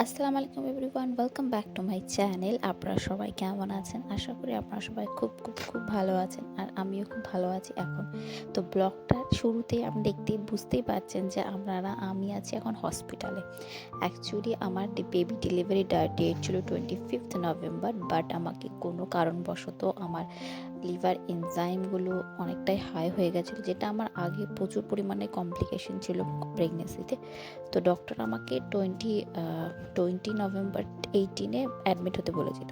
আসসালামু আলাইকুম everyone, welcome back to my channel. আপনারা সবাই কেমন আছেন? আশা করি আপনারা সবাই খুব খুব খুব ভালো আছেন, আর আমিও খুব ভালো আছি এখন। তো ব্লগটার শুরুতেই আপনি বুঝতেই পারছেন যে আমি আছি এখন হসপিটালে। অ্যাকচুয়ালি আমার বেবি ডেলিভারি ডেট ছিল 25th নভেম্বর, বাট আমাকে কোনো কারণবশত আমার লিভার এনজাইমগুলো অনেকটাই হাই হয়ে গেছিলো, যেটা আমার আগে প্রচুর পরিমাণে কমপ্লিকেশন ছিল প্রেগনেন্সিতে। তো ডক্টর আমাকে টোয়েন্টি নভেম্বর 18-এ অ্যাডমিট হতে বলেছিল,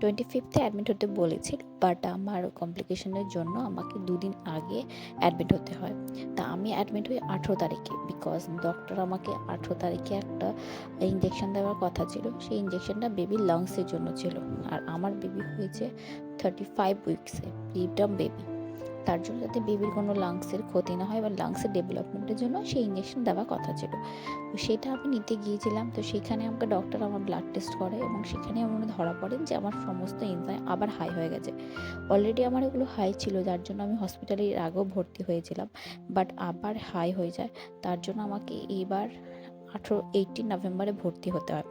25th-এ অ্যাডমিট হতে বলেছিল, বাট আমার কমপ্লিকেশনের জন্য আমাকে দুদিন আগে অ্যাডমিট হতে হয়। তা আমি অ্যাডমিট হই 18 তারিখে, বিকজ ডক্টর আমাকে 18 তারিখে একটা ইঞ্জেকশন দেওয়ার কথা ছিল। সেই ইঞ্জেকশনটা বেবির লাংসের জন্য ছিল, আর আমার বেবি হয়েছে 35 উইকসে, প্রিটার্ম বেবি। তার জন্য যাতে বেবির কোনো লাংসের ক্ষতি না হয় বা লাংসের ডেভেলপমেন্টের জন্য সেই ইঞ্জেকশন দেওয়ার কথা ছিল। তো সেটা আমি নিতে গিয়েছিলাম। তো সেখানে আমাকে ডক্টর আমার ব্লাড টেস্ট করে, এবং সেখানে আমার ধরা পড়েন যে আমার সমস্ত এনজাইম আবার হাই হয়ে গেছে। অলরেডি আমার এগুলো হাই ছিল, যার জন্য আমি হসপিটালে এর আগেও ভর্তি হয়েছিলাম, বাট আবার হাই হয়ে যায়। তার জন্য আমাকে এবার 18 নভেম্বরে ভর্তি হতে হয়,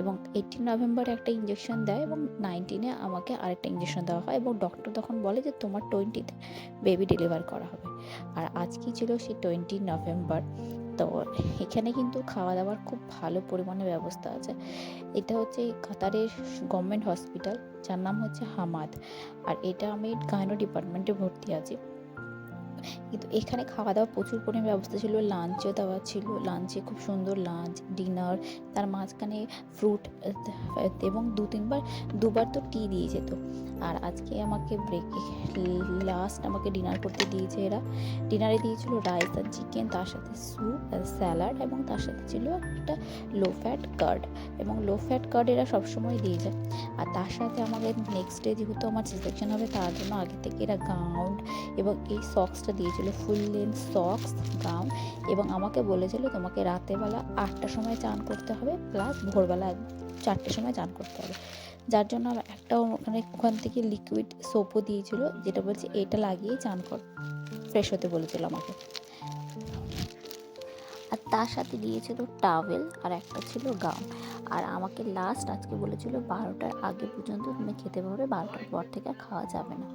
এবং 18 নভেম্বরে একটা ইঞ্জেকশন দেয়, এবং 19-এ আমাকে আরেকটা ইঞ্জেকশন দেওয়া হয়, এবং ডক্টর তখন বলে যে তোমার 20-তে বেবি ডেলিভার করা হবে। আর আজকে ছিল সেই 20 নভেম্বর। তো এখানে কিন্তু খাওয়া দাওয়ার খুব ভালো পরিমাণে ব্যবস্থা আছে। এটা হচ্ছে কাতারের গভর্নমেন্ট হসপিটাল, যার নাম হচ্ছে হামাদ। আর এটা আমি গাইনো ডিপার্টমেন্টে ভর্তি আছি। কিন্তু এখানে খাওয়া দাওয়া প্রচুর পরিমাণে ব্যবস্থা ছিল, লাঞ্চও দেওয়া ছিল। লাঞ্চে খুব সুন্দর লাঞ্চ, ডিনার, তার মাঝখানে ফ্রুট, এবং দুবার তো টি দিয়ে যেত। আর আজকে আমাকে লাস্ট আমাকে ডিনার করতে দিয়েছে এরা। ডিনারে দিয়েছিল রাইস আর চিকেন, তার সাথে স্যুপ আর স্যালাড, এবং তার সাথে ছিল একটা লো ফ্যাট কার্ড, এবং লো ফ্যাট কার্ড এরা সবসময় দিয়ে যায়। আর তার সাথে আমাকে নেক্সট ডে যেহেতু আমার সিলেকশন হবে, তার জন্য আগে থেকে এরা গাউন এবং এই সক্সটা দিয়েছিল, ফুল লেন্থ সক্স, গাউন, এবং আমাকে বলেছিল তোমাকে রাতেরবেলা 8টার সময় চান করতে হবে, প্লাস ভোরবেলা 4টের সময় চান করতে হবে। যার জন্য একটা ওখান থেকে লিকুইড সোপও দিয়েছিল, যেটা বলছে এটা লাগিয়ে চান কর, ফ্রেশ হতে বলেছিল আমাকে। আর তার সাথে দিয়েছিল টাওয়েল, আর একটা ছিল গাউন। আর আমাকে লাস্ট আজকে বলেছিল 12টার আগে পর্যন্ত তুমি খেতে পারবে, 12টার পর থেকে আর খাওয়া যাবে না।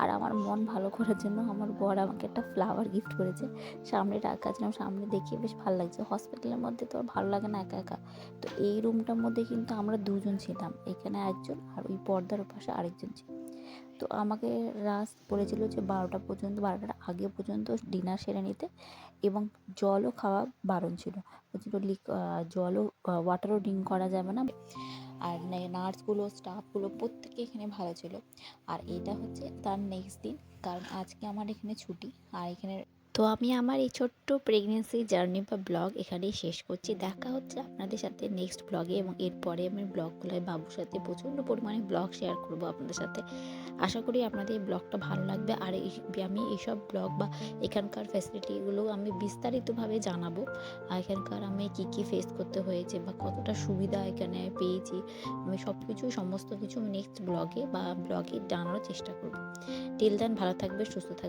আর আমার মন ভালো করার জন্য আমার বর আমাকে একটা ফ্লাওয়ার গিফট করেছে, সামনে রাখাছিলাম, সামনে দেখিয়ে বেশ ভালো লাগছে। হসপিটালের মধ্যে তো আর ভালো লাগে না একা একা। তো এই রুমটার মধ্যে কিন্তু আমরা দুজন ছিলাম, এখানে একজন আর ওই পর্দার পাশে আরেকজন ছিল। তো আমাকে রাজ বলেছিল যে 12টার আগে পর্যন্ত ডিনার সেরে নিতে, এবং জলও খাওয়া বারণ ছিল। বলছিল জলও, ওয়াটারও ড্রিঙ্ক করা যাবে না। আর নার্সগুলো, স্টাফগুলো প্রত্যেকে এখানে ভালো ছিল। আর এটা হচ্ছে তার নেক্সট দিন, কারণ আজকে আমার এখানে ছুটি। আর এখানে তো আমি আমার এই ছোট্ট প্রেগনেন্সি জার্নি বা ব্লগ এখানেই শেষ করছি। দেখা হচ্ছে আপনাদের সাথে নেক্সট ব্লগে, এবং এরপরে আমি ব্লগগুলোয় বাবুর সাথে প্রচণ্ড পরিমাণে ব্লগ শেয়ার করব আপনাদের সাথে। আশা করি আপনাদের এই ব্লগটা ভালো লাগবে। আর আমি এইসব ব্লগ বা এখানকার ফ্যাসিলিটিগুলো আমি বিস্তারিতভাবে জানাবো। এখানকার আমি কী কী ফেস করতে হয়েছে বা কতটা সুবিধা এখানে পেয়েছি, আমি সমস্ত কিছু নেক্সট ব্লগে জানানোর চেষ্টা করব। টিল দেন ভালো থাকবে, সুস্থ থাকবে।